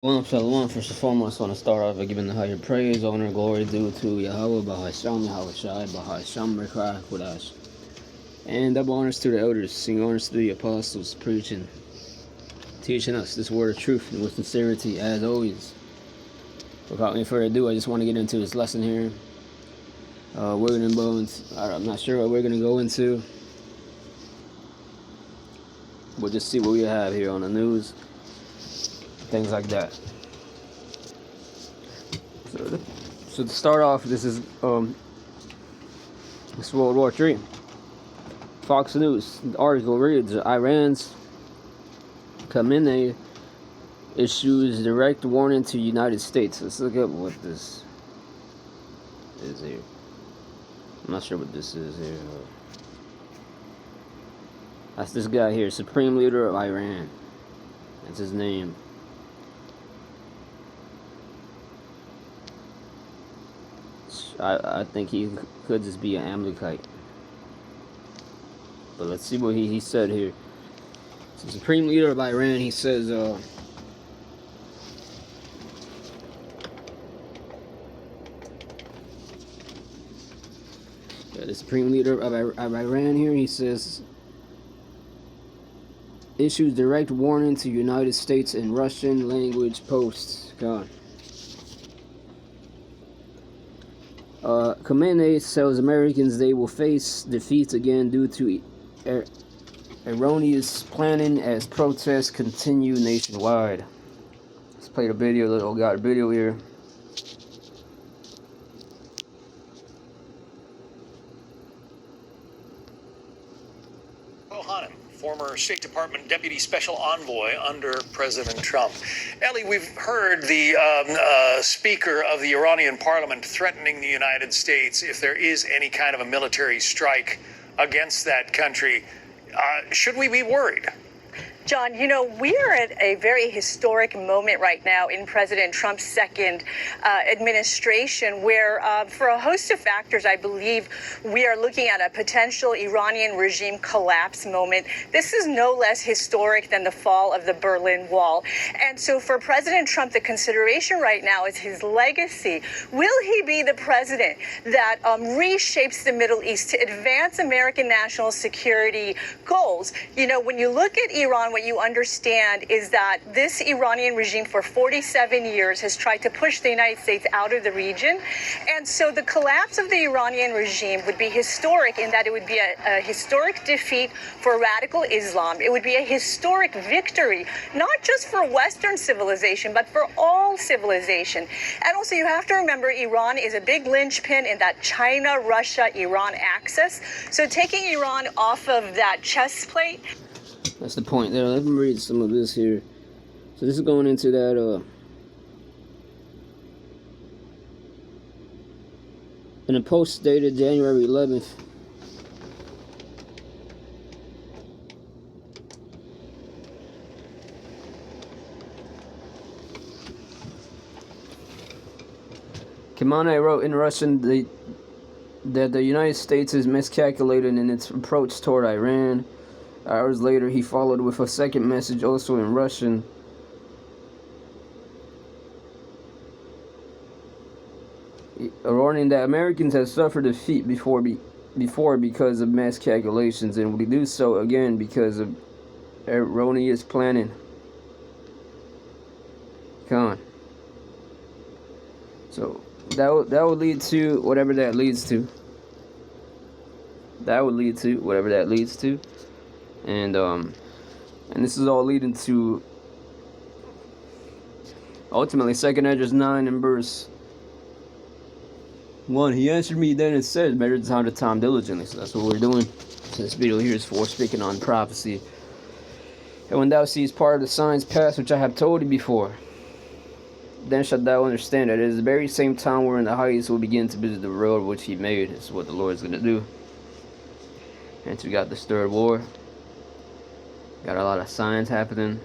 Shalom, shalom. First and foremost, I want to start off by giving the higher praise, honor, glory due to Yahweh, Bahasham, Yahweh Shai, Bahasham, Rekah, Kodash. And double honors to the elders, sing honors to the apostles, preaching, teaching us this word of truth and with sincerity, as always. Without any further ado, I just want to get into this lesson here. We're going to go into, I'm not sure what we're going to go into. We'll just see what we have here on the news, things like that. So to start off, this is World War III. Fox News. The article reads: Iran's Khamenei issues direct warning to United States. Let's look up what this is here. I'm not sure what this is here. That's this guy here, Supreme Leader of Iran. That's his name. I think he could just be an Amalekite. But let's see what he said here. So Supreme Leader of Iran, he says, yeah, the Supreme Leader of Iran here, he says, issues direct warning to United States in Russian language posts. God. Khamenei tells Americans they will face defeat again due to erroneous planning as protests continue nationwide. Let's play the video. Got a video here. Former State Department Deputy Special Envoy under President Trump. Ellie, we've heard the Speaker of the Iranian Parliament threatening the United States if there is any kind of a military strike against that country. Should we be worried? John, you know, we are at a very historic moment right now in President Trump's second administration where, for a host of factors, I believe we are looking at a potential Iranian regime collapse moment. This is no less historic than the fall of the Berlin Wall. And so for President Trump, the consideration right now is his legacy. Will he be the president that reshapes the Middle East to advance American national security goals? You know, when you look at Iran, what you understand is that this Iranian regime for 47 years has tried to push the United States out of the region. And so the collapse of the Iranian regime would be historic in that it would be a historic defeat for radical Islam. It would be a historic victory, not just for Western civilization, but for all civilization. And also you have to remember Iran is a big linchpin in that China, Russia, Iran axis. So taking Iran off of that chess plate. That's the point there. Let me read some of this here. So this is going into that, in a post dated January 11th. Khamenei wrote in Russian that the United States is miscalculated in its approach toward Iran. Hours later, he followed with a second message, also in Russian. Warning that Americans have suffered defeat before because of mass calculations, and will do so again because of erroneous planning. Come on. So that would lead to whatever that leads to. That would lead to whatever that leads to. And this is all leading to ultimately 2nd Esdras 9 and verse 1. He answered me then and said, measure the time to time diligently. So that's what we're doing. So this video here is for speaking on prophecy. And when thou seest part of the signs pass, which I have told thee before, then shalt thou understand that it is the very same time wherein the highest will begin to visit the road which he made. This is what the Lord is going to do. And so we got this third war. Got a lot of signs happening.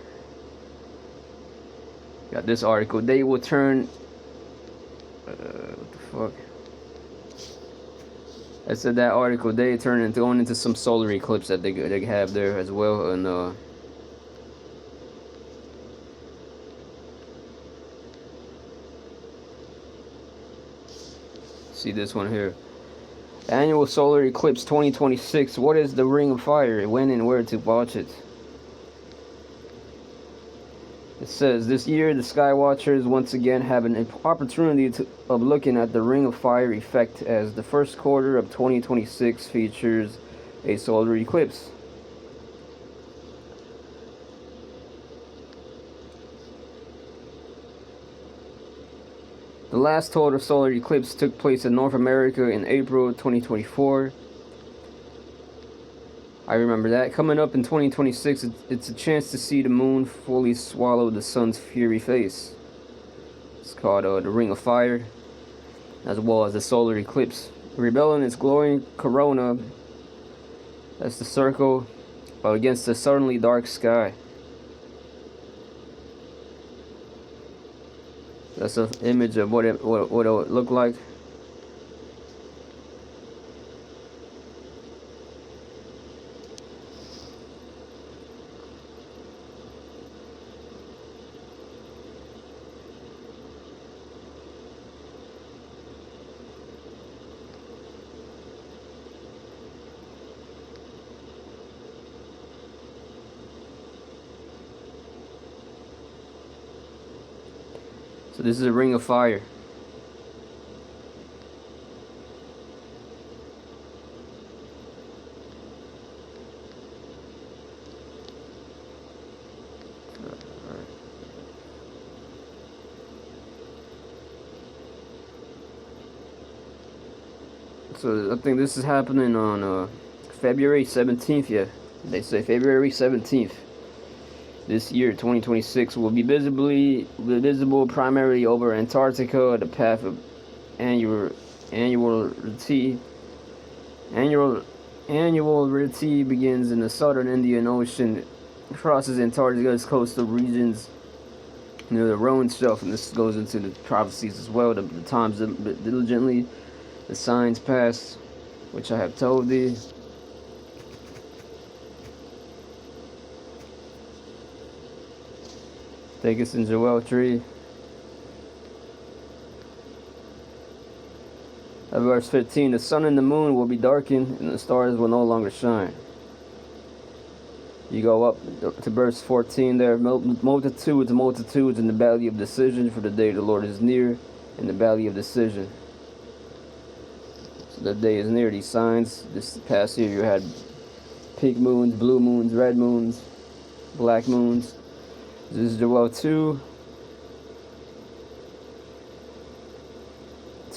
Got this article. They will turn. What the fuck? I said that article. They turn into going into some solar eclipse that they have there as well, and see this one here. Annual solar eclipse 2026. What is the Ring of Fire? When and where to watch it? It says this year the sky watchers once again have an opportunity of looking at the Ring of Fire effect as the first quarter of 2026 features a solar eclipse. The last total solar eclipse took place in North America in April 2024. I remember that. Coming up in 2026, it's a chance to see the moon fully swallow the sun's fiery face. It's called the Ring of Fire, as well as the solar eclipse. Rebelling its glowing corona, that's the circle, against the suddenly dark sky. That's an image of what it would look like. So this is a Ring of Fire. So I think this is happening on February 17th. Yeah, they say February 17th. This year, 2026, will be visible primarily over Antarctica. The path of annuality begins in the southern Indian Ocean, crosses Antarctica's coastal regions near the Rowan Shelf, and this goes into the prophecies as well. The times diligently, the signs past, which I have told thee. Take us in WW3. Verse 15, the sun and the moon will be darkened, and the stars will no longer shine. You go up to verse 14 there. Multitudes in the valley of decision, for the day of the Lord is near, in the valley of decision. So the day is near. These signs, this past year you had pink moons, blue moons, red moons, black moons. This is WW2.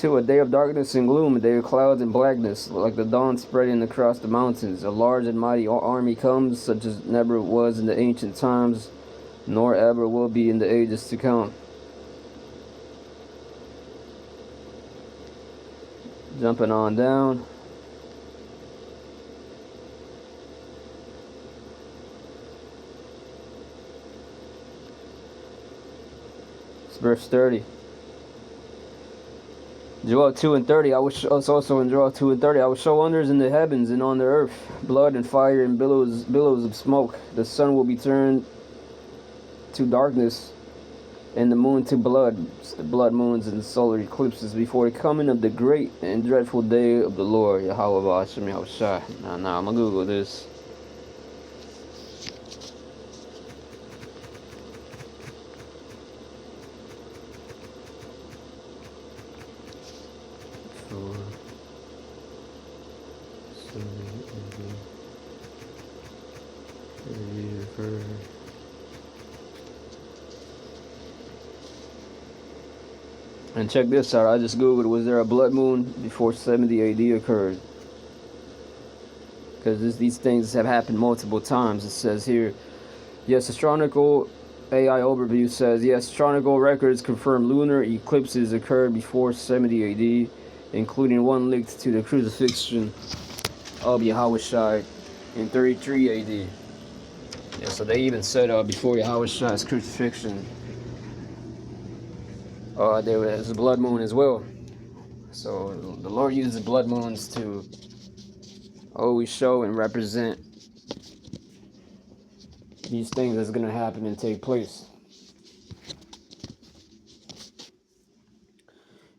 A day of darkness and gloom, a day of clouds and blackness, like the dawn spreading across the mountains. A large and mighty army comes, such as never was in the ancient times, nor ever will be in the ages to come. Jumping on down. It's verse 30. Joel 2 and 30. I was also in Joel 2 and 30. I will show wonders in the heavens and on the earth, blood and fire and billows of smoke. The sun will be turned to darkness, and the moon to blood. The blood moons and solar eclipses before the coming of the great and dreadful day of the Lord. Yahweh Ba'ashem Yahushua. Now I'm gonna Google this. And check this out. I just googled, was there a blood moon before 70 AD occurred? Because these things have happened multiple times. It says here, yes, astronomical AI overview says, yes, astronomical records confirm lunar eclipses occurred before 70 AD, including one linked to the crucifixion of Yahushua in 33 AD. Yeah, so they even said before Yahushua's crucifixion, there was a blood moon as well. So the Lord uses blood moons to always show and represent these things that's going to happen and take place.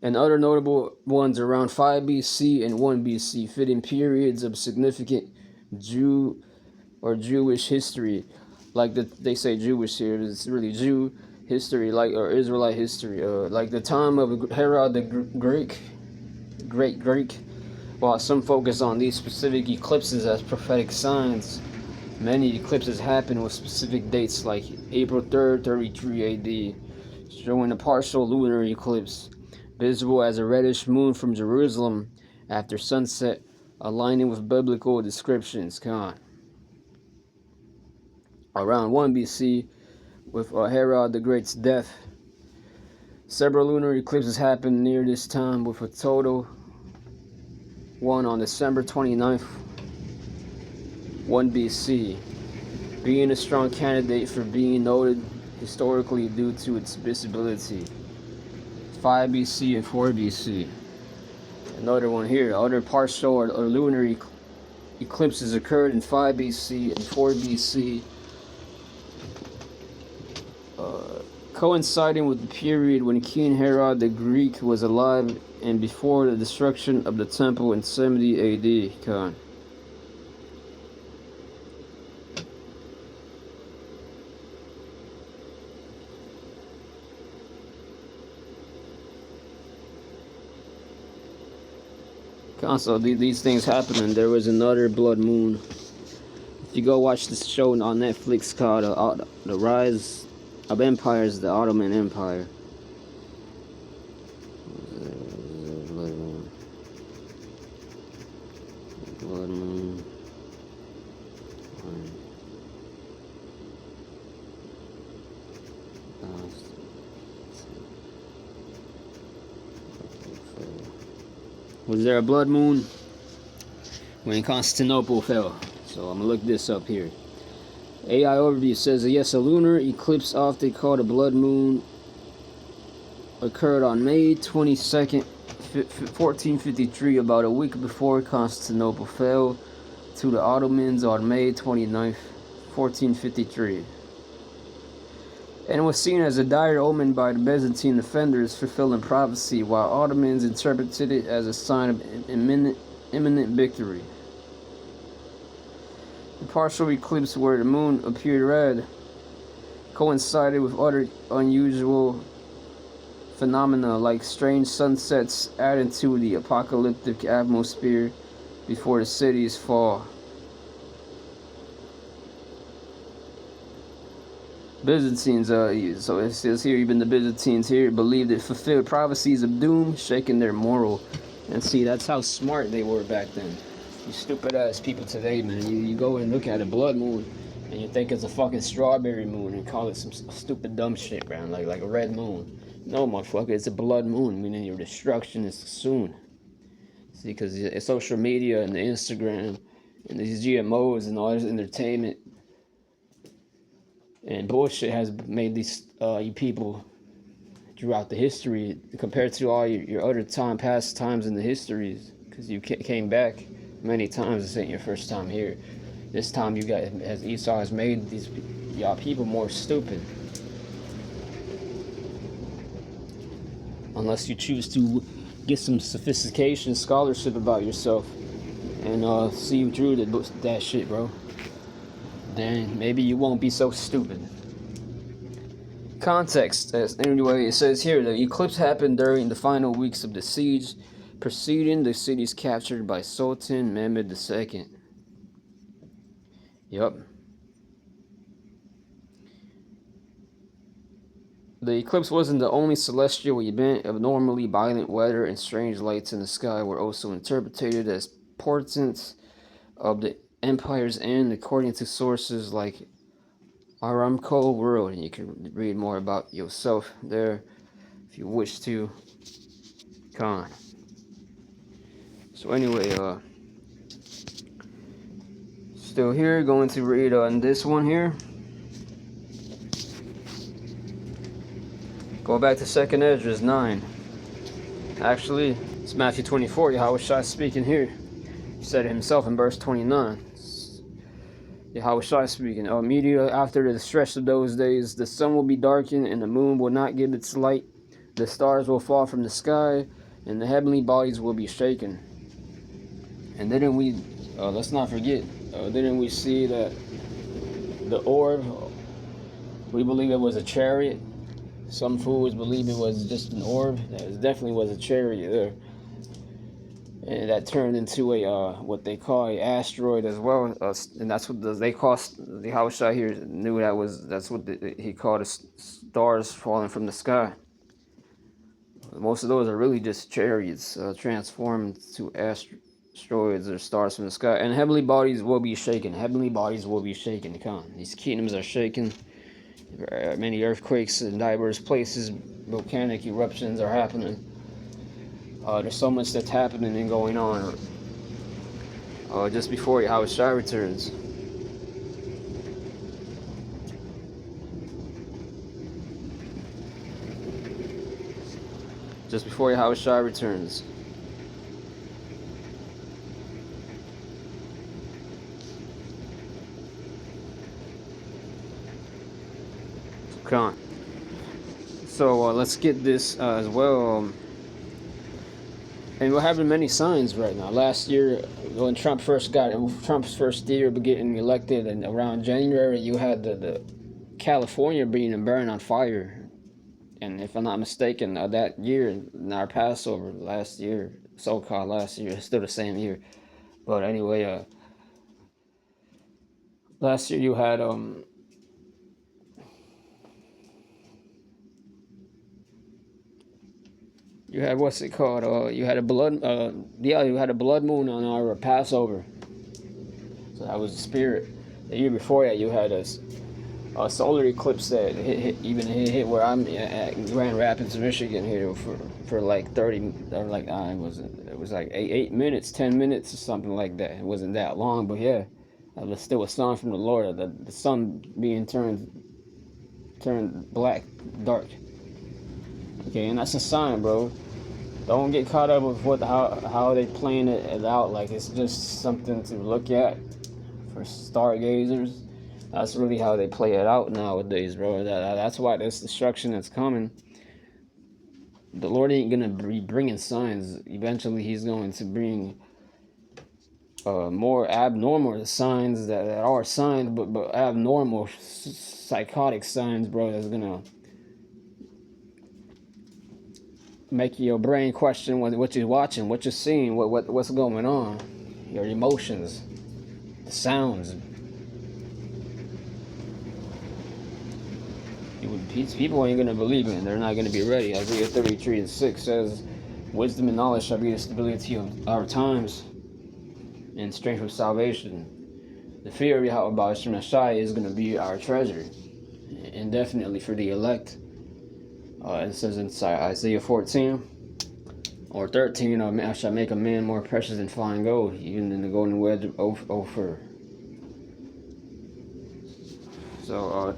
and other notable ones around 5 BC and 1 BC, fitting periods of significant Jew or Jewish history. Like they say Jewish here, it's really Jew history, like, or Israelite history. Like the time of Herod the Great Greek. While some focus on these specific eclipses as prophetic signs, many eclipses happen with specific dates like April 3rd, 33 AD, showing a partial lunar eclipse, visible as a reddish moon from Jerusalem after sunset, aligning with biblical descriptions. Around 1 BC, with Herod the Great's death, several lunar eclipses happened near this time, with a total one on December 29th, 1 BC, being a strong candidate for being noted historically due to its visibility. 5 BC and 4 BC. Another one here. Other partial or lunar eclipses occurred in 5 BC and 4 BC, coinciding with the period when King Herod the Greek was alive and before the destruction of the temple in 70 AD. So these things happen, and there was another blood moon. If you go watch this show on Netflix called The Rise of Empires, the Ottoman Empire. Blood moon. Was there a blood moon when Constantinople fell? So I'm gonna look this up here. AI overview says that yes, a lunar eclipse, often called a blood moon, occurred on May 22nd, 1453, about a week before Constantinople fell to the Ottomans on May 29th, 1453. And was seen as a dire omen by the Byzantine defenders, fulfilling prophecy, while Ottomans interpreted it as a sign of imminent victory. The partial eclipse, where the moon appeared red, coincided with other unusual phenomena like strange sunsets added to the apocalyptic atmosphere before the city's fall. Byzantines, so it says here, even the Byzantines here believed it fulfilled prophecies of doom, shaking their moral. And see, that's how smart they were back then. You stupid ass people today, man. You go and look at a blood moon and you think it's a fucking strawberry moon and call it some stupid dumb shit, man, like a red moon. No, motherfucker, it's a blood moon, meaning your destruction is soon. See, because social media and the Instagram and these GMOs and all this entertainment and bullshit has made these you people throughout the history, compared to all your other past times in the histories, because you came back many times. This ain't your first time here. This time you got, as Esau has made these y'all people more stupid. Unless you choose to get some sophistication, scholarship about yourself, and see through that shit, bro. Then maybe you won't be so stupid. Context. Anyway, it says here, the eclipse happened during the final weeks of the siege preceding the cities captured by Sultan Mehmed II. Yup. The eclipse wasn't the only celestial event. Abnormally violent weather and strange lights in the sky were also interpreted as portents of the empire's end, according to sources like Aramco World. And you can read more about yourself there if you wish to. So anyway, still here, going to read on this one here. Go back to 2nd Esdras 9. Actually, it's Matthew 24. Yahushua speaking here. He said it himself in verse 29. Yahushua speaking. Immediately after the stretch of those days, the sun will be darkened and the moon will not give its light. the stars will fall from the sky, and the heavenly bodies will be shaken. And didn't we, let's not forget, didn't we see that the orb, we believe it was a chariot? Some fools believe it was just an orb. It definitely was a chariot there. And that turned into a what they call an asteroid as well, and that's what they call the house out here knew that's what he called stars falling from the sky. Most of those are really just chariots transformed to asteroids or stars from the sky, and heavenly bodies will be shaken. Heavenly bodies will be shaken. Come on, these kingdoms are shaken. Many earthquakes in diverse places, volcanic eruptions are happening. There's so much that's happening and going on. Just before Yahushua returns. Just before Yahushua returns. Come on. So let's get this as well. And we're having many signs right now. Last year, when Trump's first year of getting elected, and around January, you had the California being burned on fire. And if I'm not mistaken, that year, in our Passover last year, so-called last year, it's still the same year. But anyway, last year you had you had what's it called? You had a you had a blood moon on our Passover. So that was the spirit. The year before that, you had a solar eclipse that hit where I'm at Grand Rapids, Michigan here for like 30 or like it was like 8 minutes, 10 minutes or something like that. It wasn't that long, but yeah, it was still a sign from the Lord. The sun being turned black, dark. Okay, and that's a sign, bro. Don't get caught up with how they playing it out like it's just something to look at for stargazers. That's really how they play it out nowadays, bro. That's why this destruction that's coming. The Lord ain't gonna be bringing signs. Eventually, He's going to bring more abnormal signs that are signs, but abnormal, psychotic signs, bro. That's gonna make your brain question what you're watching, what you're seeing, what's going on, your emotions, the sounds. People ain't gonna believe it. They're not gonna be ready. Isaiah 33:6 says, "Wisdom and knowledge shall be the stability of our times, and strength of salvation." The fear of Yahweh Shai is gonna be our treasure, and definitely for the elect. It says in Isaiah 14 or 13, "I shall make a man more precious than fine gold, even than the golden wedge of Ophir." So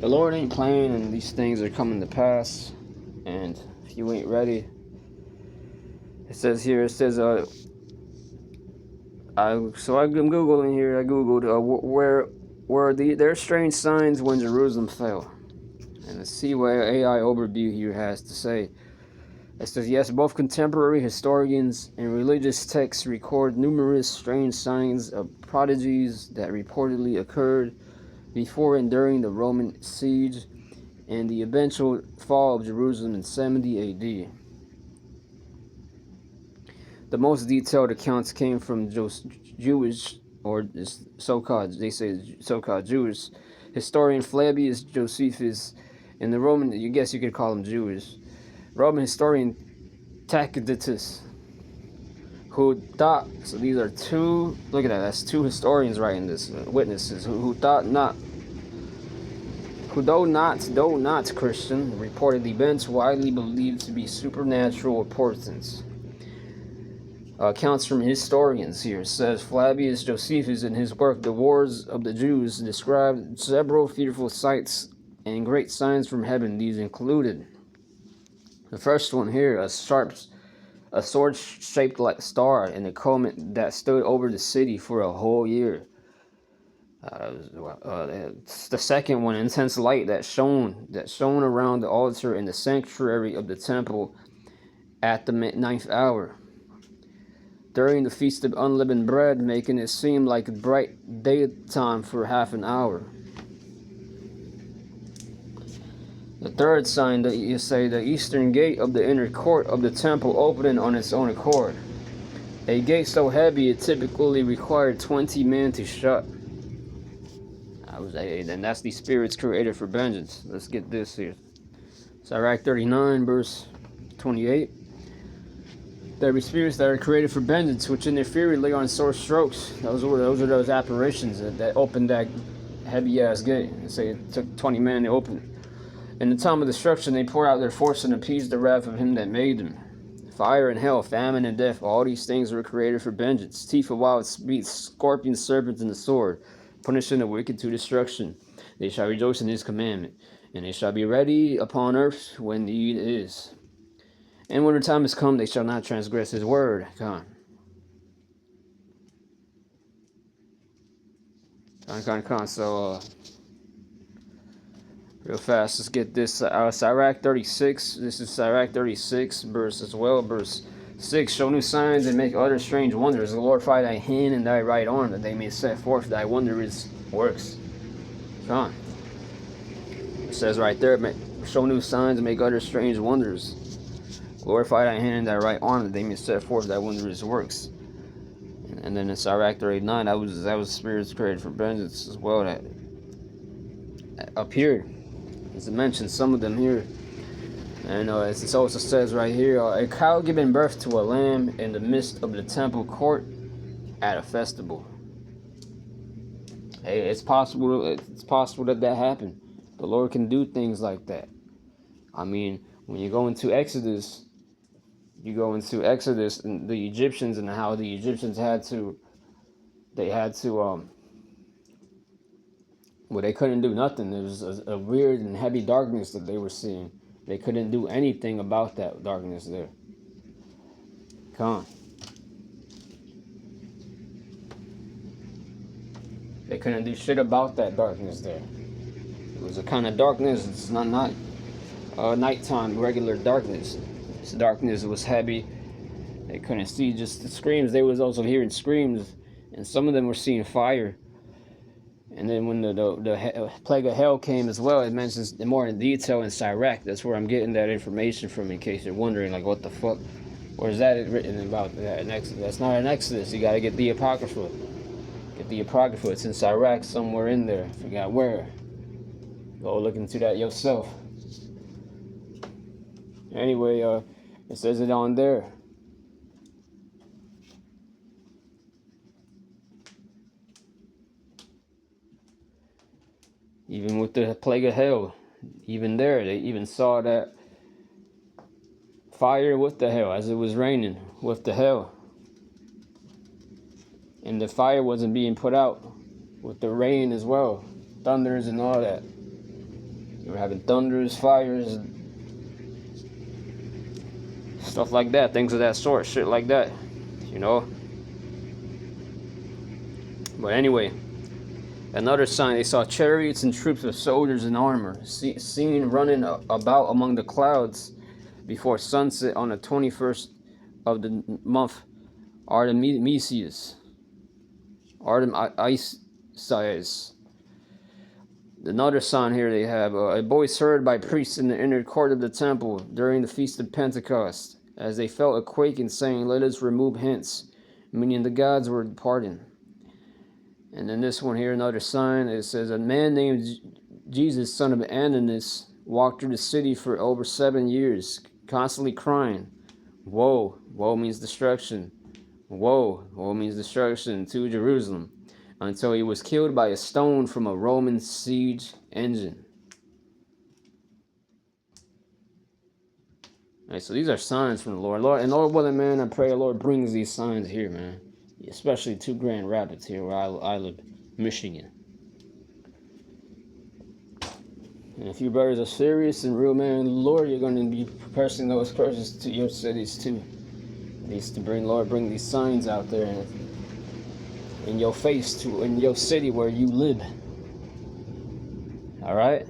the Lord ain't playing, and these things are coming to pass. And if you ain't ready, it says here, I'm googling here. I googled there's strange signs when Jerusalem fell, and let's see what AI overview here has to say. It says, yes, both contemporary historians and religious texts record numerous strange signs of prodigies that reportedly occurred before and during the Roman siege and the eventual fall of Jerusalem in 70 AD. The most detailed accounts came from Jewish, or so-called Jewish, historian Flavius Josephus, and the Roman, you guess you could call him Jewish, Roman historian Tacitus, who thought, so these are two, look at that, that's two historians writing this, witnesses, who though not Christian, reported events widely believed to be supernatural importance. Accounts from historians here says Flavius Josephus in his work The Wars of the Jews described several fearful sights and great signs from heaven. These included the first one here, a sword-shaped like star in a comet that stood over the city for a whole year. It's the second one, intense light that shone around the altar in the sanctuary of the temple at the ninth hour, during the feast of unleavened bread, making it seem like bright daytime for half an hour. The third sign that you say, the eastern gate of the inner court of the temple opening on its own accord. A gate so heavy it typically required 20 men to shut. And that's the spirits created for vengeance. Let's get this here. Sirach 39, verse 28. There be spirits that are created for vengeance, which in their fury lay on sore strokes. Those are those apparitions that opened that heavy ass gate. They say it took 20 men to open it. In the time of destruction, they pour out their force and appease the wrath of him that made them. Fire and hell, famine and death, all these things were created for vengeance. Teeth of wild beasts, scorpions, serpents, and the sword, punishing the wicked to destruction. They shall rejoice in his commandment, and they shall be ready upon earth when need is. And when the time is come, they shall not transgress his word. Con. So, real fast, let's get this. Sirach 36. This is Sirach 36, verse 6. Show new signs and make other strange wonders. Glorify thy hand and thy right arm, that they may set forth thy wondrous works. Con. It says right there, show new signs and make other strange wonders. Glorify thy hand and thy right arm, that they may set forth thy wondrous works. And then in Sirach 39, that was spirits created for vengeance as well that appeared. As I mentioned, some of them here. And it also says right here, a cow giving birth to a lamb in the midst of the temple court at a festival. Hey, it's possible that happened. The Lord can do things like that. I mean, when you go into Exodus, and the Egyptians, and how the Egyptians they couldn't do nothing. There was a weird and heavy darkness that they were seeing. They couldn't do anything about that darkness there. Come on. They couldn't do shit about that darkness there. It was a kind of darkness. It's not nighttime regular darkness. This darkness was heavy. They couldn't see just the screams. They was also hearing screams, and some of them were seeing fire. And then when the plague of hell came as well, it mentions more in detail in Sirach. That's where I'm getting that information from, in case you're wondering, like, what the fuck? Where's that written about that in Exodus? That's not in Exodus. You gotta get the Apocrypha. Get the Apocrypha. It's in Sirach, somewhere in there. Forgot where. Go look into that yourself. Anyway, it says it on there. Even with the plague of hell, even there, they even saw that fire with the hell as it was raining with the hell. And the fire wasn't being put out with the rain as well. Thunders and all that. You were having thunders, fires, stuff like that, things of that sort, shit like that, you know. But anyway, another sign, they saw chariots and troops of soldiers in armor, seen running about among the clouds before sunset on the 21st of the month, Artemisius. Another sign here they have, a voice heard by priests in the inner court of the temple during the feast of Pentecost, as they felt a quake and saying, let us remove hence, meaning the gods were departing. And then this one here, another sign, it says, a man named Jesus, son of Ananias, walked through the city for over 7 years, constantly crying, woe, woe means destruction, woe, woe means destruction to Jerusalem, until he was killed by a stone from a Roman siege engine. All right, so these are signs from the Lord. And Lord willing, man, I pray the Lord brings these signs here, man. Especially to Grand Rapids here where I live, Michigan. And if you brothers are serious and real, man, Lord, you're going to be pressing those curses to your cities too. At least to bring these signs out there. And in your face, to in your city where you live. All right,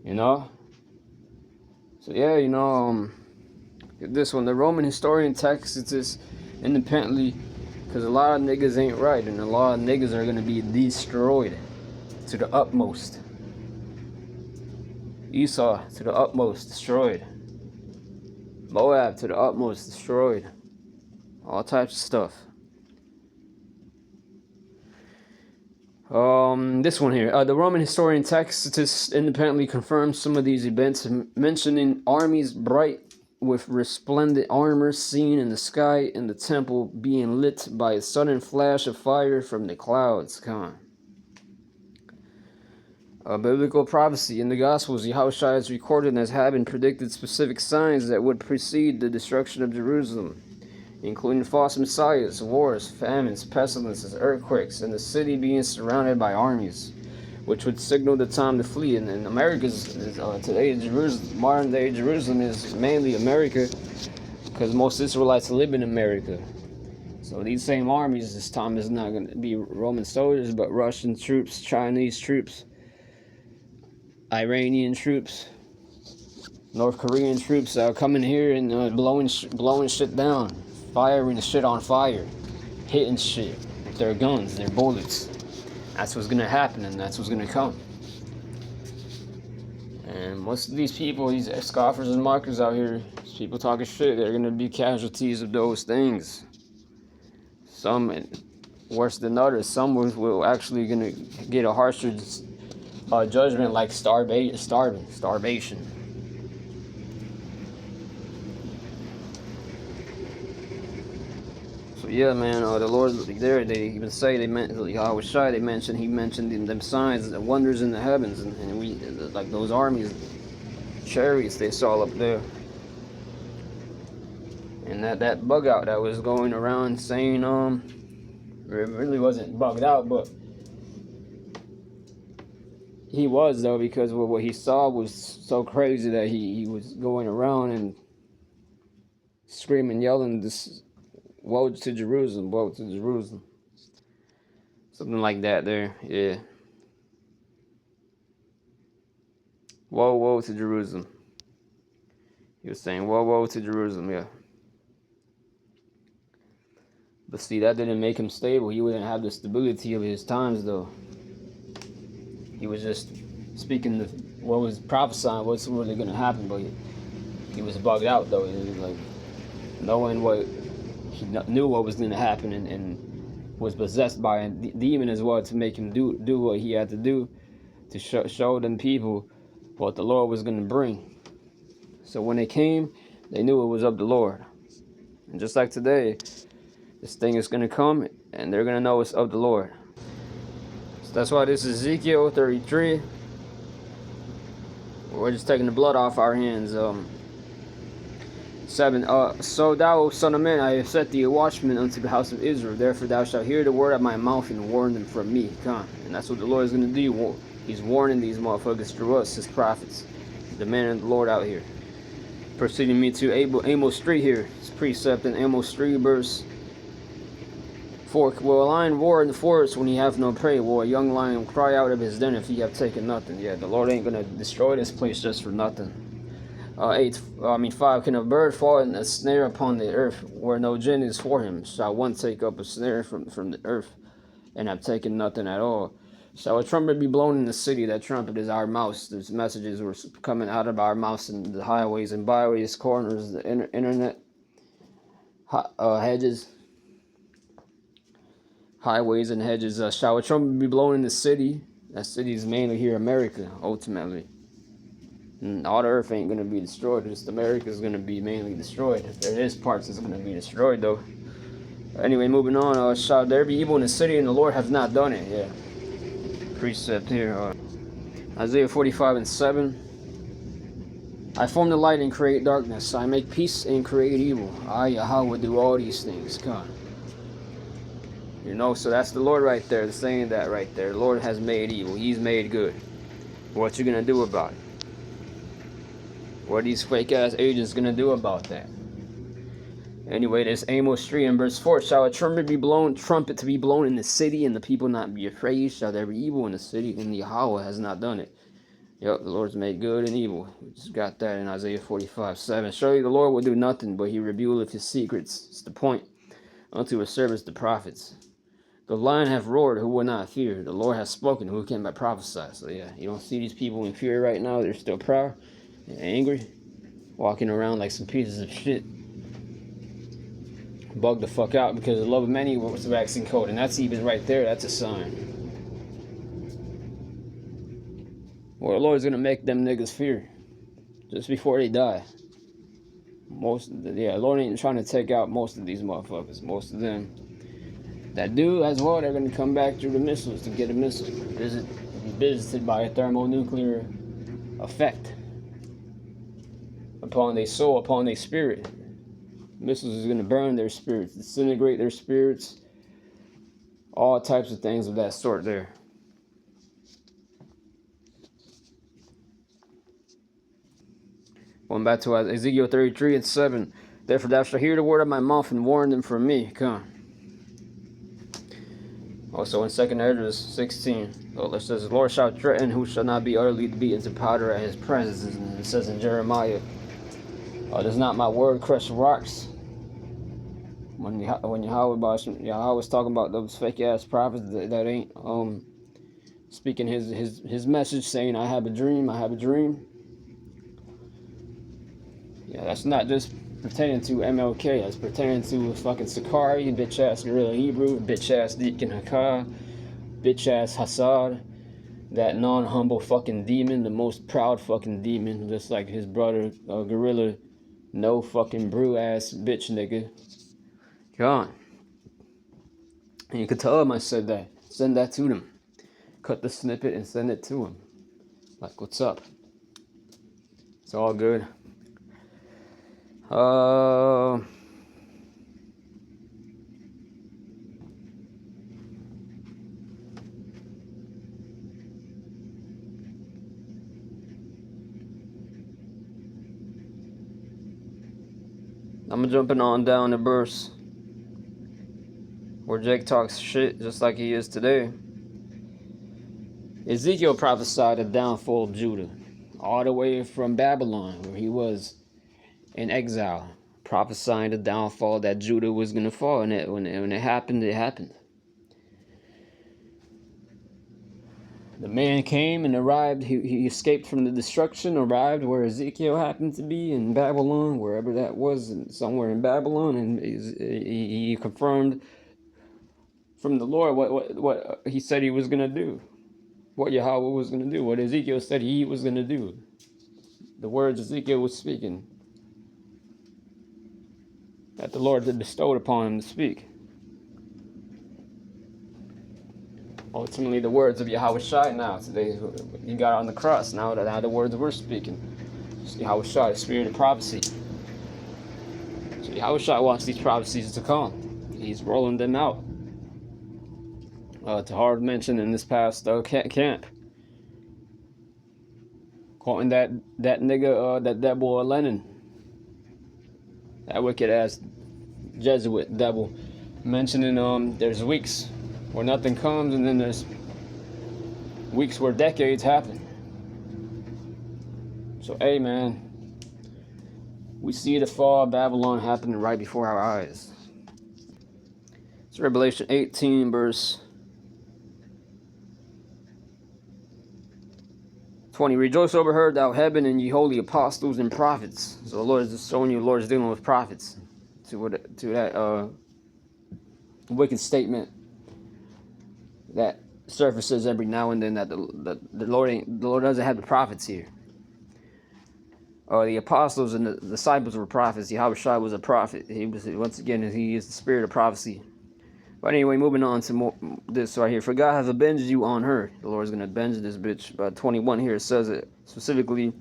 you know. So yeah, this one, the Roman historian text, it's just independently, because a lot of niggas ain't right, and a lot of niggas are gonna be destroyed to the utmost. Esau to the utmost destroyed. Moab to the utmost destroyed. All types of stuff. This one here. The Roman historian Tacitus independently confirms some of these events, mentioning armies bright with resplendent armor seen in the sky, and the temple being lit by a sudden flash of fire from the clouds. Come on. Biblical prophecy in the Gospels, Yahushua is recorded as having predicted specific signs that would precede the destruction of Jerusalem, including false messiahs, wars, famines, pestilences, earthquakes, and the city being surrounded by armies, which would signal the time to flee. And in today, Jerusalem, modern day Jerusalem is mainly America, because most Israelites live in America. So these same armies this time is not going to be Roman soldiers, but Russian troops, Chinese troops, Iranian troops, North Korean troops are coming here and blowing shit down, firing shit on fire, hitting shit with their guns, their bullets. That's what's gonna happen, and that's what's gonna come. And most of these people, these scoffers and mockers out here, people talking shit, they're gonna be casualties of those things. Some worse than others. Some will actually gonna get a harsher judgment, like starvation. So yeah, man, the Lord there, they even say, he mentioned them signs, the wonders in the heavens, and we, like those armies, chariots they saw up there. And that bug out that was going around saying, it really wasn't bugged out, but he was, though, because what he saw was so crazy that he was going around and screaming, yelling, this, woe to Jerusalem, woe to Jerusalem. Something like that there, yeah. Woe, woe to Jerusalem. He was saying, woe, woe to Jerusalem, yeah. But see, that didn't make him stable. He wouldn't have the stability of his times, though. He was just speaking what was prophesying, what's really going to happen, but he was bugged out, though. He was like knowing what he knew what was going to happen, and was possessed by a demon as well to make him do what he had to do to show them people what the Lord was going to bring. So when they came, they knew it was of the Lord. And just like today, this thing is going to come, and they're going to know it's of the Lord. So that's why this is Ezekiel 33. We're just taking the blood off our hands. 7. So thou, O son of man, I have set thee a watchman unto the house of Israel. Therefore thou shalt hear the word of my mouth and warn them from me. Come. And that's what the Lord is going to do. He's warning these motherfuckers through us, his prophets. The man of the Lord out here. Proceeding me to Amos 3 here. It's precept in Amos 3 verse 4. Will a lion roar in the forest when he hath no prey? Will a young lion cry out of his den if he have taken nothing? Yeah, the Lord ain't going to destroy this place just for nothing. 5. Can a bird fall in a snare upon the earth, where no gin is for him? Shall one take up a snare from the earth, and have taken nothing at all? Shall a trumpet be blown in the city? That trumpet is our mouths. These messages were coming out of our mouths in the highways and byways, corners, the internet, hedges, highways and hedges. Shall a trumpet be blown in the city? That city is mainly here, America, ultimately. And all the earth ain't going to be destroyed. Just America is going to be mainly destroyed. If there is parts that's going to be destroyed, though. Anyway, moving on. Shall there be evil in the city, and the Lord hath not done it? Yeah. Precept here. Isaiah 45:7. I form the light and create darkness. I make peace and create evil. I, Yahweh, do all these things. God. So that's the Lord right there, saying that right there. The Lord has made evil. He's made good. What you going to do about it? What are these fake ass agents gonna do about that? Anyway, this Amos 3 and verse 4. Shall a trumpet to be blown in the city, and the people not be afraid? Shall there be evil in the city? And Yahweh has not done it. Yep, the Lord's made good and evil. We just got that in Isaiah 45:7. Surely the Lord will do nothing, but he revealeth his secrets. It's the point. Unto his servants the prophets. The lion hath roared, who will not fear? The Lord hath spoken, who can but prophesy? So yeah, you don't see these people in fear right now. They're still proud and angry, walking around like some pieces of shit. Bug the fuck out, because the love of many was waxing cold, and that's even right there. That's a sign. Well, the Lord's gonna make them niggas fear just before they die. The Lord ain't trying to take out most of these motherfuckers. Most of them that do as well, they're gonna come back through the missiles to get a missile. Be visited by a thermonuclear effect upon their soul, upon their spirit. Missiles is gonna burn their spirits, disintegrate their spirits, all types of things of that sort there. Going back to Ezekiel 33:7. Therefore thou shalt hear the word of my mouth and warn them from me. Come. Also in 2 Ezra 16, it says, the Lord shall threaten who shall not be utterly beaten to powder at his presence. And it says in Jeremiah, does not my word crush rocks? When Yahweh was talking about those fake ass prophets that ain't speaking his message, saying I have a dream. Yeah, that's not just pertaining to MLK. That's pertaining to fucking Sakari, bitch ass Gorilla Hebrew, bitch ass Deacon Hakah, bitch ass Hassad, that non-humble fucking demon, the most proud fucking demon, just like his brother Gorilla, no fucking brew ass bitch nigga. God. And you could tell him I said that. Send that to them. Cut the snippet and send it to him. Like, what's up? It's all good. I'm jumping on down to verse where Jake talks shit just like he is today. Ezekiel prophesied the downfall of Judah, all the way from Babylon, where he was in exile, prophesying the downfall that Judah was going to fall. And when it happened, it happened. The man came and arrived. He escaped from the destruction, arrived where Ezekiel happened to be, in Babylon, wherever that was, somewhere in Babylon, and he confirmed from the Lord what he said he was going to do, what Yahweh was going to do, what Ezekiel said he was going to do, the words Ezekiel was speaking, that the Lord had bestowed upon him to speak. Ultimately, the words of Yahweh Shai now. Today, he got on the cross. Now the words we're speaking. Yahweh Shai, the spirit of prophecy. So Yahweh Shai wants these prophecies to come. He's rolling them out. Tahar mentioned in this past camp, quoting that nigga, that boy Lenin, that wicked ass Jesuit devil, mentioning there's weeks where nothing comes, and then there's weeks where decades happen. So hey man, we see the fall of Babylon happening right before our eyes. It's Revelation 18 verse 20. Rejoice over her, thou heaven, and ye holy apostles and prophets. So the Lord is just showing you, the Lord is dealing with prophets to that wicked statement that surfaces every now and then, that the Lord doesn't have the prophets here. The apostles and the disciples were prophets. Yahweh Shai was a prophet. He was, once again, he is the spirit of prophecy. But anyway, moving on to this right here. For God has avenged you on her. The Lord is going to avenge this bitch. 21 here, it says it specifically.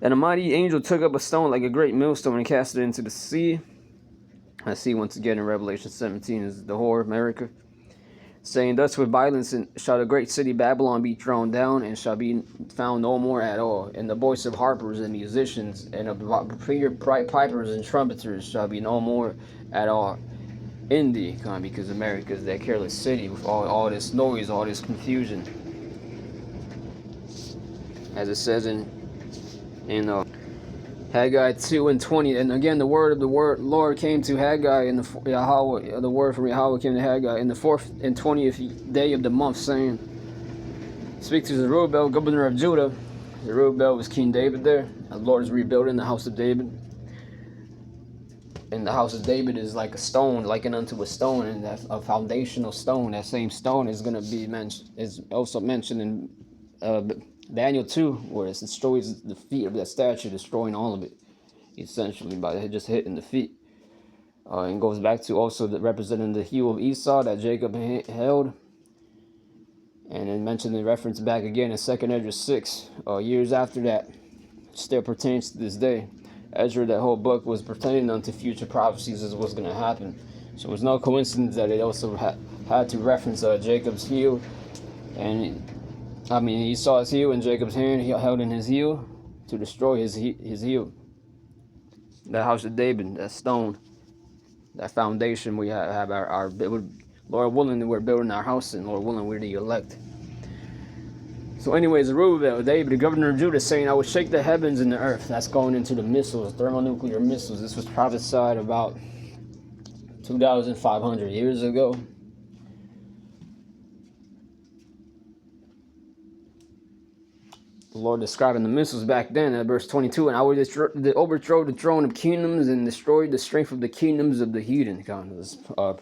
And a mighty angel took up a stone like a great millstone and cast it into the sea. I see once again in Revelation 17 is the whore of America. saying, "Thus with violence shall the great city Babylon be thrown down, and shall be found no more at all. And the voice of harpers and musicians, and of pipers and trumpeters shall be no more at all in thee," because America is that careless city with all this noise, all this confusion. As it says in Haggai 2:20, and again the word of the Lord came to Haggai in the Yahweh, the word from Yahweh came to Haggai in the 4th and 20th day of the month, saying, "Speak to Zerubbabel, governor of Judah." Zerubbabel was King David there. The Lord is rebuilding the house of David. And the house of David is like a stone, likened unto a stone, and that a foundational stone. That same stone is going to be mentioned, is also mentioned in Daniel 2, where it destroys the feet of that statue, destroying all of it, essentially, by just hitting the feet. And goes back to also representing the heel of Esau that Jacob held. And then mentioned in reference back again in 2nd Ezra 6, years after that, still pertains to this day. Ezra, that whole book was pertaining unto future prophecies as what's going to happen. So it's no coincidence that it also had to reference Jacob's heel, and Esau's heel in Jacob's hand, he held in his heel to destroy his heel. The house of David, that stone, that foundation we have our Lord willing, we're building our house, and Lord willing, we're the elect. So anyways, Zerubbabel, David, the governor of Judah, saying, "I will shake the heavens and the earth." That's going into the missiles, thermonuclear missiles. This was prophesied about 2,500 years ago. The Lord describing the missiles back then at verse 22, "And I will overthrow the throne of kingdoms and destroy the strength of the kingdoms of the heathen."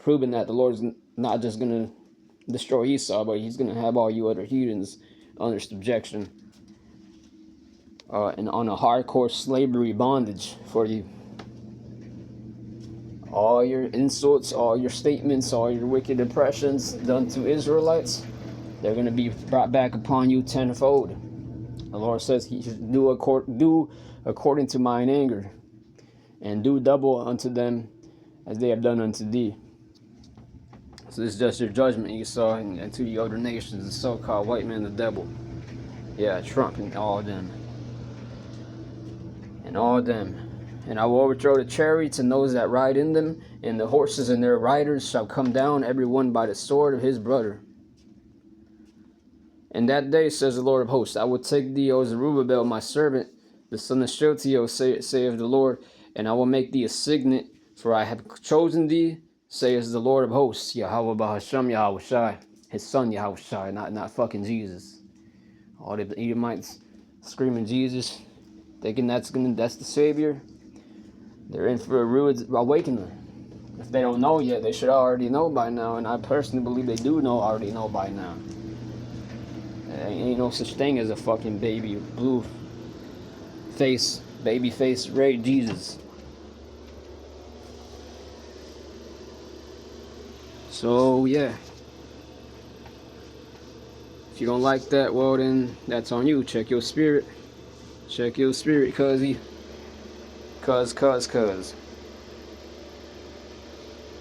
Proving that the Lord's not just going to destroy Esau, but he's going to have all you other heathens under subjection and on a hardcore slavery bondage for you. All your insults, all your statements, all your wicked oppressions done to Israelites, they're going to be brought back upon you tenfold. The Lord says he should do according to mine anger, and do double unto them as they have done unto thee. So this is just your judgment, Esau, and to the other nations, the so-called white man, the devil. Yeah, Trump and all of them. And all of them. "And I will overthrow the chariots and those that ride in them, and the horses and their riders shall come down, every one by the sword of his brother. In that day, says the Lord of hosts, I will take thee, O Zerubbabel, my servant, the son of Shealtiel, saith the Lord, and I will make thee a signet, for I have chosen thee, says the Lord of hosts, Yahweh Bahasham Yahushai, his son Yahushai, not fucking Jesus. All the Edomites screaming Jesus, thinking that's the Savior. They're in for a rude awakening. If they don't know yet, they should already know by now, and I personally believe they do already know by now. There ain't no such thing as a fucking baby baby face Ray Jesus. So yeah, if you don't like that, well then that's on you. Check your spirit, cuz.